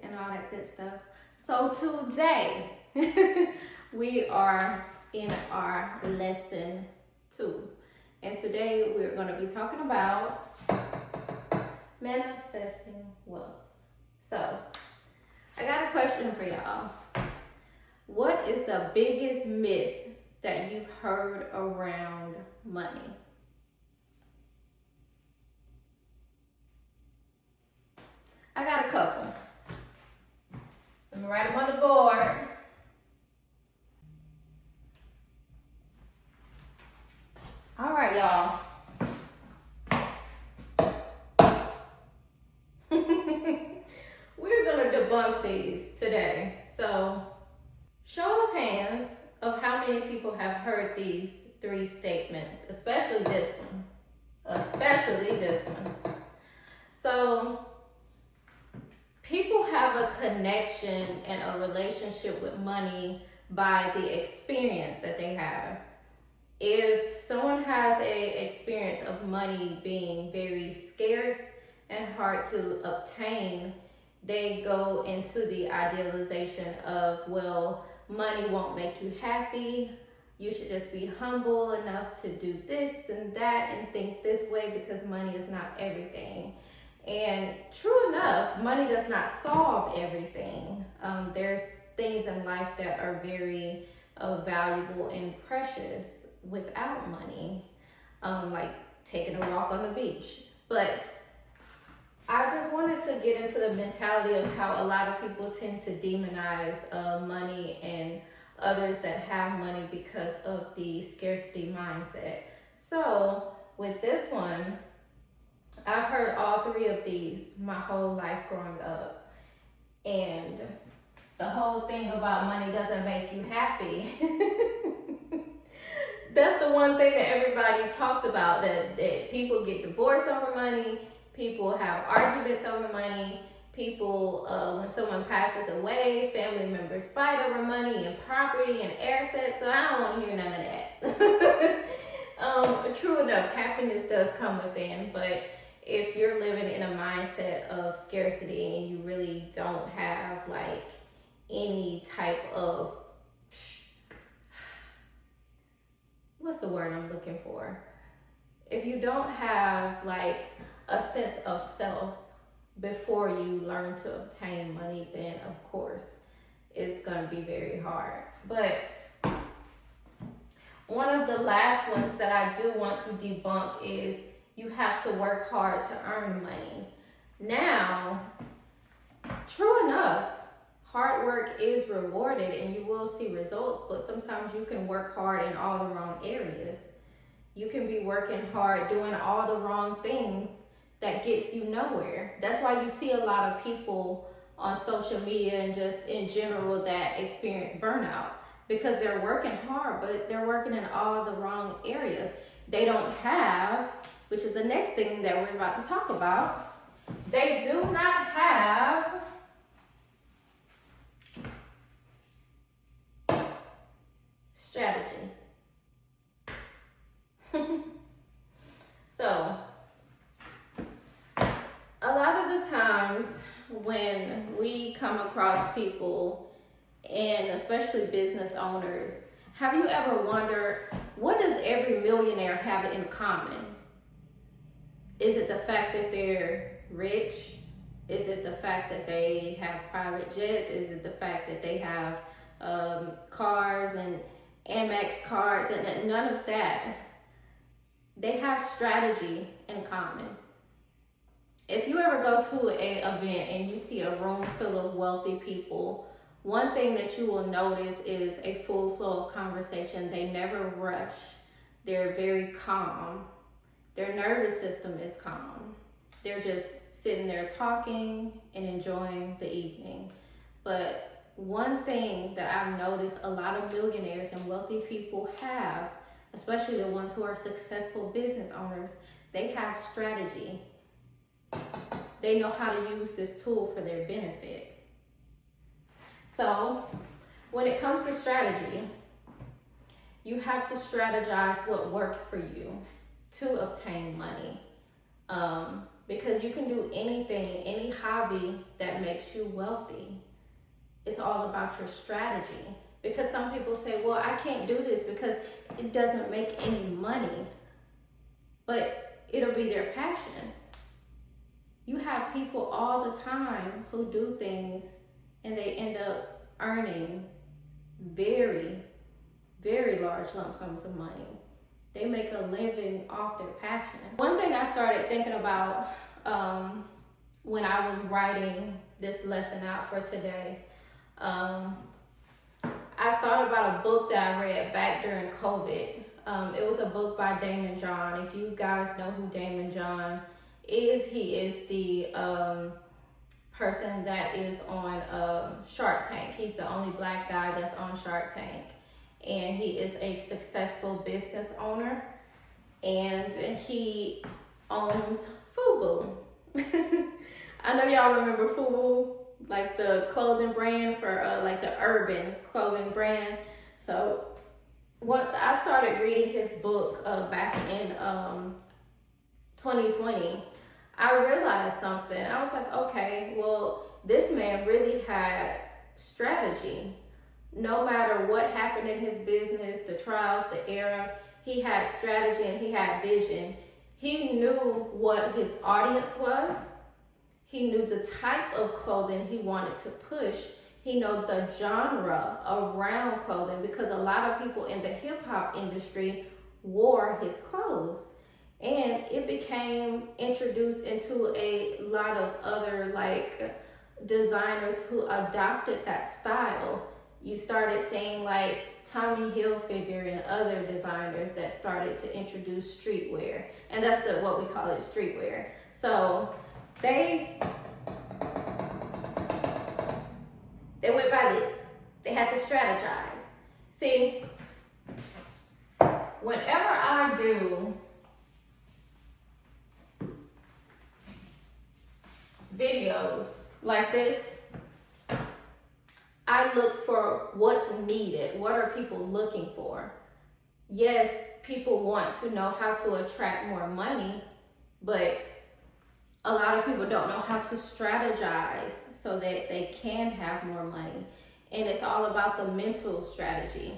and all that good stuff. So today, we are in our lesson 2. And today we're going to be talking about manifesting wealth. So, I got a question for y'all. What is the biggest myth that you've heard around money? I got a couple. Let me write them on the board. All right, y'all. We're going to debunk these today. So, show of hands of how many people have heard these 3 statements, especially this one. So, people have a connection and a relationship with money by the experience that they have. If someone has a experience of money being very scarce and hard to obtain, they go into the idealization of, well, money won't make you happy. You should just be humble enough to do this and that and think this way because money is not everything. And true enough, money does not solve everything. There's things in life that are very valuable and precious without money, like taking a walk on the beach. But I just wanted to get into the mentality of how a lot of people tend to demonize money and others that have money because of the scarcity mindset. So with this one, I've heard all 3 of these my whole life growing up. And the whole thing about money doesn't make you happy. That's the one thing that everybody talks about, that people get divorced over money, people have arguments over money, people, when someone passes away, family members fight over money and property and assets. So I don't want to hear none of that. True enough, happiness does come within, but if you're living in a mindset of scarcity and you really don't have like any type of, what's the word I'm looking for? If you don't have like a sense of self before you learn to obtain money, then of course it's going to be very hard. But one of the last ones that I do want to debunk is you have to work hard to earn money. Now, true enough, hard work is rewarded and you will see results, but sometimes you can work hard in all the wrong areas. You can be working hard doing all the wrong things that gets you nowhere. That's why you see a lot of people on social media and just in general that experience burnout, because they're working hard, but they're working in all the wrong areas. They don't have, which is the next thing that we're about to talk about, they do not have strategy. So, a lot of the times when we come across people, and especially business owners, have you ever wondered, what does every millionaire have in common? Is it the fact that they're rich? Is it the fact that they have private jets? Is it the fact that they have cars and Amex cards? And none of that. They have strategy in common. If you ever go to an event and you see a room full of wealthy people, one thing that you will notice is a full flow of conversation. They never rush. They're very calm. Their nervous system is calm. They're just sitting there talking and enjoying the evening. But one thing that I've noticed a lot of millionaires and wealthy people have, especially the ones who are successful business owners, they have strategy. They know how to use this tool for their benefit. So when it comes to strategy, you have to strategize what works for you to obtain money. because you can do anything, any hobby that makes you wealthy. It's all about your strategy. Because some people say, well, I can't do this because it doesn't make any money, but it'll be their passion. You have people all the time who do things and they end up earning very, very large lump sums of money. They make a living off their passion. One thing I started thinking about when I was writing this lesson out for today, I thought about a book that I read back during COVID. It was a book by Damon John. If you guys know who Damon John is, he is the person that is on Shark Tank. He's the only black guy that's on Shark Tank. And he is a successful business owner. And he owns FUBU. I know y'all remember FUBU, like the clothing brand for like the urban clothing brand. So once I started reading his book back in 2020, I realized something. I was like, okay, well, this man really had strategy. No matter what happened in his business, the trials, the error, he had strategy and he had vision. He knew what his audience was. He knew the type of clothing he wanted to push. He knew the genre around clothing, because a lot of people in the hip hop industry wore his clothes. And it became introduced into a lot of other like designers who adopted that style. You started seeing like Tommy Hilfiger and other designers that started to introduce streetwear. And that's what we call it, streetwear. So they went by this. They had to strategize. See, whenever I do videos like this, I look for what's needed. What are people looking for? Yes, people want to know how to attract more money, but a lot of people don't know how to strategize so that they can have more money. And it's all about the mental strategy.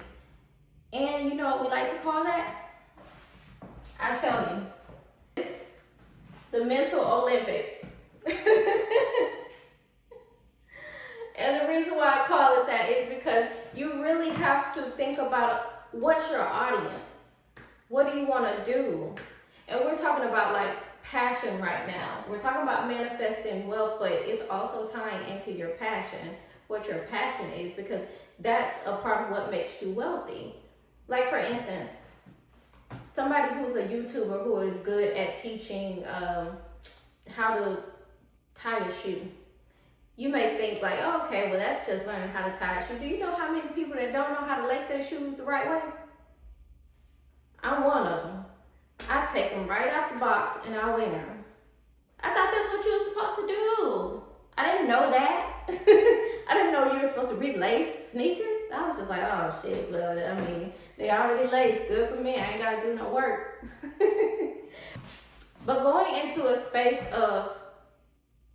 And you know what we like to call that? I tell you, it's the mental Olympics. And the reason why I call it that is because you really have to think about what's your audience. What do you want to do? And we're talking about like passion right now. We're talking about manifesting wealth, but it's also tying into your passion, what your passion is, because that's a part of what makes you wealthy. Like for instance, somebody who's a YouTuber who is good at teaching how to tie a shoe. You may think like, oh, okay, well that's just learning how to tie a shoe. Do you know how many people that don't know how to lace their shoes the right way? I'm one of them. I take them right out the box and I wear them. I thought that's what you were supposed to do. I didn't know that. I didn't know you were supposed to relace sneakers. I was just like, oh shit, well, I mean, they already laced. Good for me. I ain't gotta do no work. But going into a space of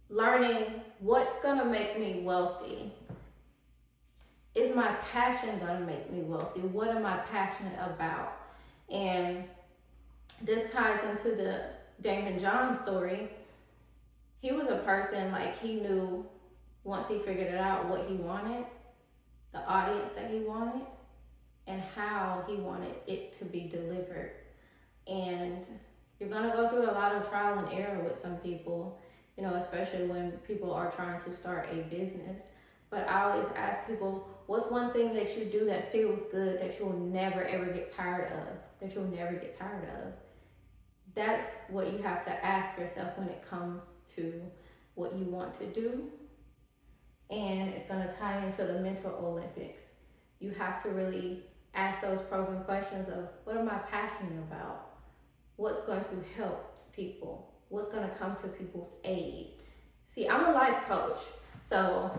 learning what's gonna make me wealthy. Is my passion gonna make me wealthy? What am I passionate about? And this ties into the Damon John story. He was a person, like he knew once he figured it out what he wanted, the audience that he wanted, and how he wanted it to be delivered. And you're gonna go through a lot of trial and error with some people, you know, especially when people are trying to start a business. But I always ask people, what's one thing that you do that feels good that you'll never ever get tired of? That you'll never get tired of? That's what you have to ask yourself when it comes to what you want to do. And it's going to tie into the mental Olympics. You have to really ask those probing questions of, what am I passionate about? What's going to help people? What's going to come to people's aid? See, I'm a life coach, so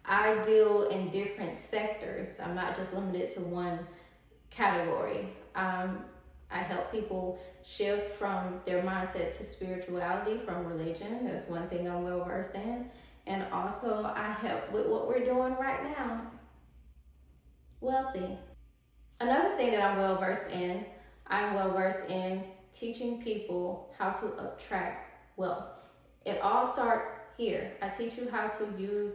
I deal in different sectors. I'm not just limited to one category. I'm I help people shift from their mindset to spirituality, from religion. That's one thing I'm well versed in. And also I help with what we're doing right now, wealthy. Another thing that I'm well versed in teaching people how to attract wealth. It all starts here. I teach you how to use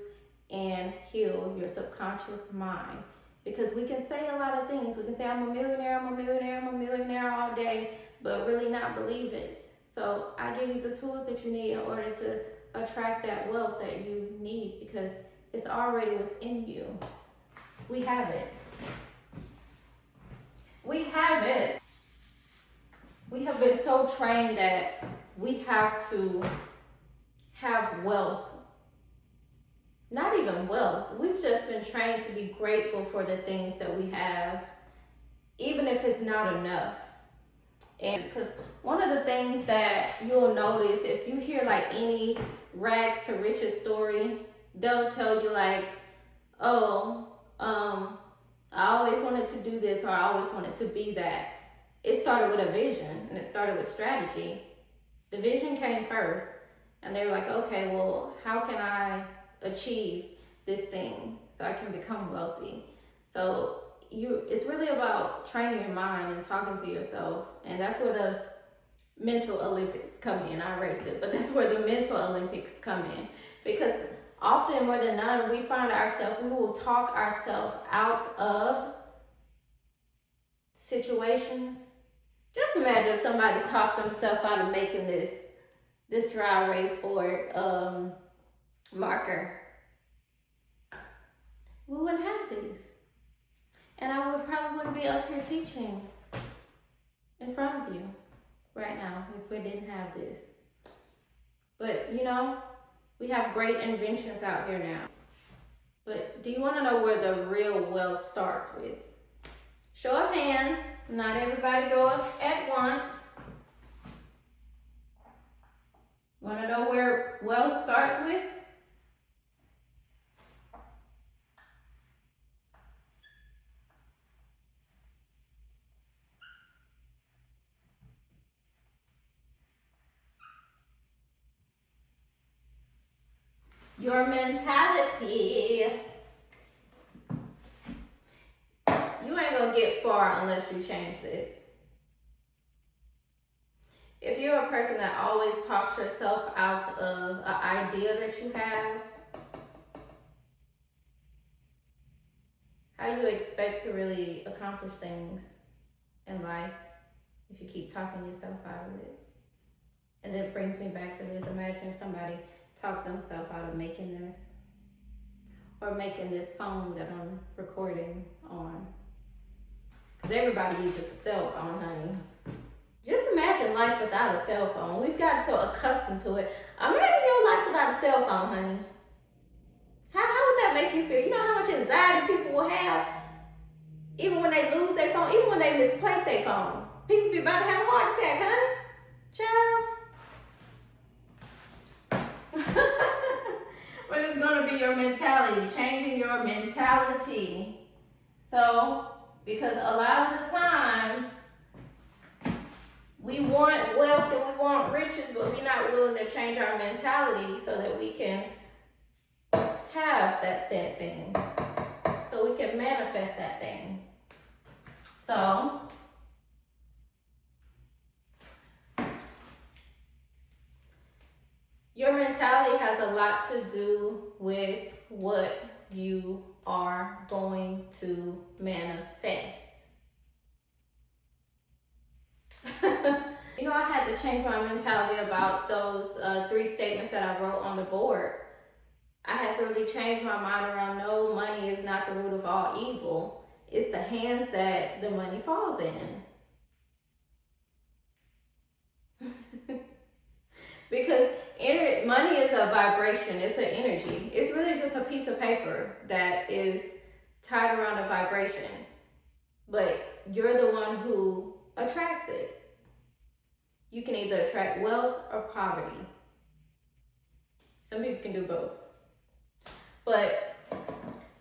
and heal your subconscious mind. Because we can say a lot of things. We can say, I'm a millionaire, I'm a millionaire, I'm a millionaire all day, but really not believe it. So I give you the tools that you need in order to attract that wealth that you need, because it's already within you. We have it. We have it. We have been so trained that we have to have wealth. Not even wealth. We've just been trained to be grateful for the things that we have, even if it's not enough. And because one of the things that you'll notice, if you hear like any rags to riches story, they'll tell you like, oh, I always wanted to do this, or I always wanted to be that. It started with a vision, and it started with strategy. The vision came first, and they were like, okay, well, how can I achieve this thing so I can become wealthy? So it's really about training your mind and talking to yourself, and that's where the mental Olympics come in. I erased it, but that's where the mental Olympics come in, because often more than none, we find ourselves, we will talk ourselves out of situations. Just imagine if somebody talked themselves out of making this dry erase board marker. We wouldn't have these. And I would probably wouldn't be up here teaching in front of you right now if we didn't have this. But you know, we have great inventions out here now. But do you want to know where the real wealth starts with? Show of hands. Not everybody go up at once. Want to know where wealth starts with? Your mentality. You ain't gonna get far unless you change this. If you're a person that always talks yourself out of an idea that you have, how you expect to really accomplish things in life if you keep talking yourself out of it? And that brings me back to this. Imagine if somebody talked themselves out of making this, or making this phone that I'm recording on. Because everybody uses a cell phone, honey. Just imagine life without a cell phone. We've gotten so accustomed to it. Imagine your life without a cell phone, honey. How would that make you feel? You know how much anxiety people will have even when they lose their phone, even when they misplace their phone. People be about to have a heart attack, honey. Child. But it's going to be your mentality, changing your mentality. So, because a lot of the times, we want wealth and we want riches, but we're not willing to change our mentality so that we can have that said thing. So we can manifest that thing. So, your mentality has a lot to do with what you are going to manifest. You know, I had to change my mentality about those 3 statements that I wrote on the board. I had to really change my mind around, no, money is not the root of all evil. It's the hands that the money falls in. Because money is a vibration, it's an energy. It's really just a piece of paper that is tied around a vibration. But you're the one who attracts it. You can either attract wealth or poverty. Some people can do both. But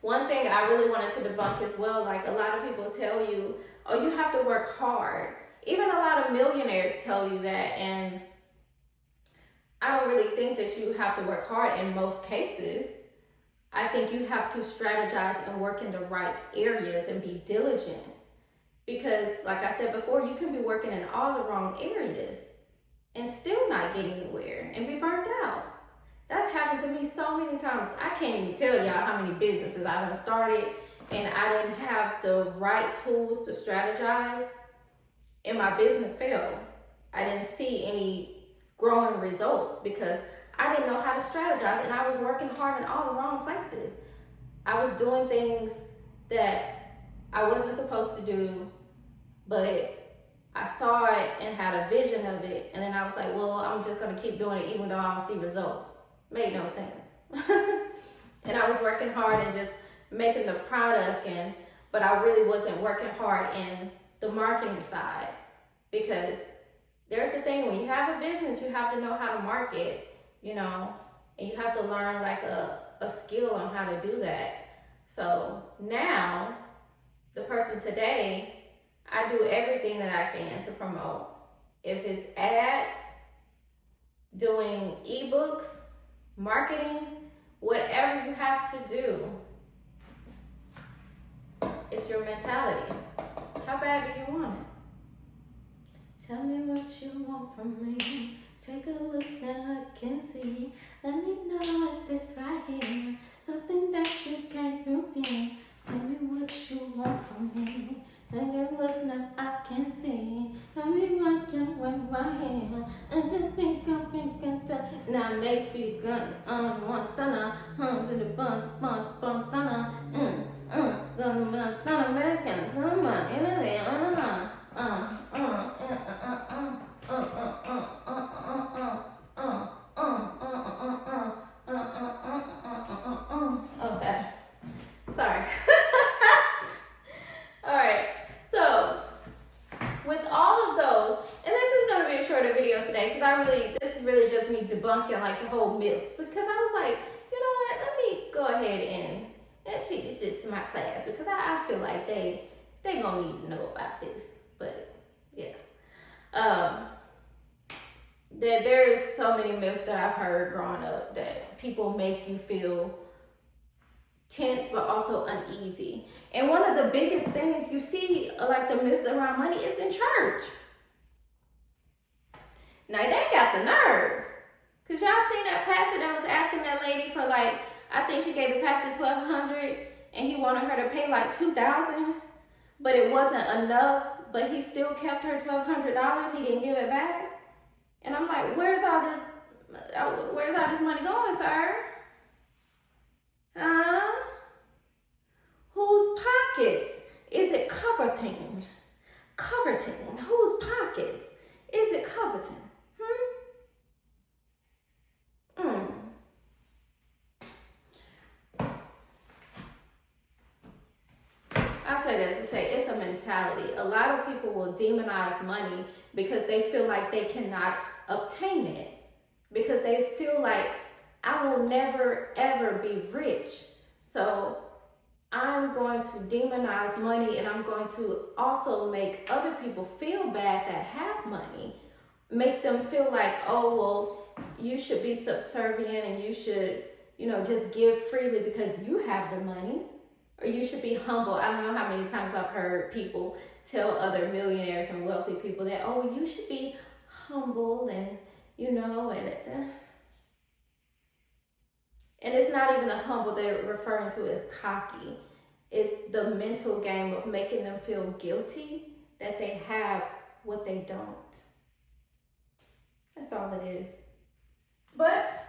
one thing I really wanted to debunk as well, like a lot of people tell you, oh, you have to work hard. even a lot of millionaires tell you that, and I don't really think that you have to work hard in most cases. I think you have to strategize and work in the right areas and be diligent. Because, like I said before, you can be working in all the wrong areas and still not get anywhere and be burnt out. That's happened to me so many times. I can't even tell y'all how many businesses I done started and I didn't have the right tools to strategize and my business failed. I didn't see any growing results because I didn't know how to strategize and I was working hard in all the wrong places. I was doing things that I wasn't supposed to do, but I saw it and had a vision of it, and then I was like, well, I'm just gonna keep doing it even though I don't see results. Made no sense. And I was working hard and just making the product, but I really wasn't working hard in the marketing side, because there's the thing, when you have a business, you have to know how to market, and you have to learn like a skill on how to do that. So now, the person today, I do everything that I can to promote. If it's ads, doing ebooks, marketing, whatever you have to do, it's your mentality. How bad do you want it? Tell me what you want from me. Take a look now, I can see. Let me know if this right here, something that you can't prove in. Tell me what you want from me. Take a look now, I can see. Tell me what you want right here. And just think I'm thinking. Now make speed gun on one stunner. Hums in the buns, stunner. Gonna American, someone in there, okay. Sorry. Alright, so with all of those, and this is gonna be a shorter video today because this is really just me debunking like the whole myths, because I was like, you know what, let me go ahead and teach this to my class, because I feel like they gonna need to know about this. But yeah, there is so many myths that I've heard growing up that people make you feel tense but also uneasy. And one of the biggest things you see, like the myths around money, is in church. Now they got the nerve, cause y'all seen that pastor that was asking that lady for like, I think she gave the pastor $1,200 and he wanted her to pay like $2,000, but it wasn't enough, but he still kept her $1,200. He didn't give it back. And I'm like, where's all this money going, sir? Whose pockets is it coveting? Coveting. Whose pockets is it coveting? I say that to say it's a mentality. A lot of people will demonize money because they feel like they cannot obtain it. Because they feel like, I will never ever be rich. So I'm going to demonize money, and I'm going to also make other people feel bad that have money. Make them feel like, oh, well, you should be subservient and you should, just give freely because you have the money. Or you should be humble. I don't know how many times I've heard people tell other millionaires and wealthy people that, oh, you should be humble and, and it's not even the humble they're referring to as cocky. It's the mental game of making them feel guilty that they have what they don't. That's all it is. But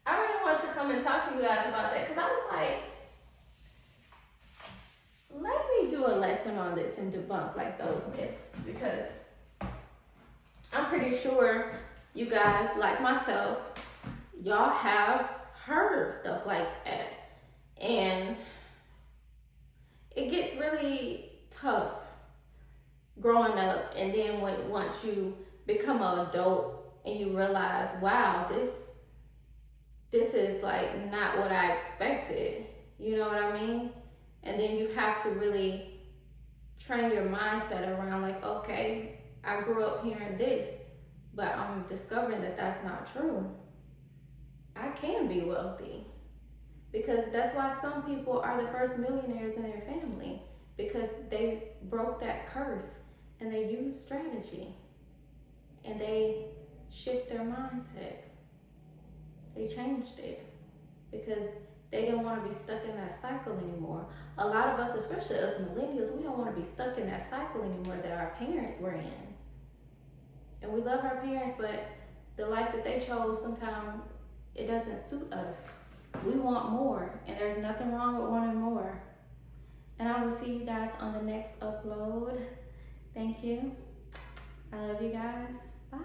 I really want to come and talk to you guys about that, because I was like, let me do a lesson on this and debunk like those myths, because I'm pretty sure you guys, like myself, y'all have heard stuff like that. And it gets really tough growing up, and then once you become an adult and you realize, wow, this is like not what I expected. You know what I mean? And then you have to really train your mindset around like, okay, I grew up hearing this, but I'm discovering that that's not true. I can be wealthy. Because that's why some people are the first millionaires in their family, because they broke that curse and they used strategy and they shift their mindset. They changed it because they didn't want to be stuck in that cycle anymore. A lot of us, especially us millennials, we don't want to be stuck in that cycle anymore that our parents were in. And we love our parents, but the life that they chose, sometimes it doesn't suit us. We want more, and there's nothing wrong with wanting more. And I will see you guys on the next upload. Thank you. I love you guys. Bye.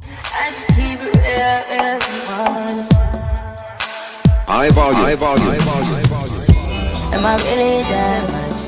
I just keep it real, everyone. High volume. Am I really that much?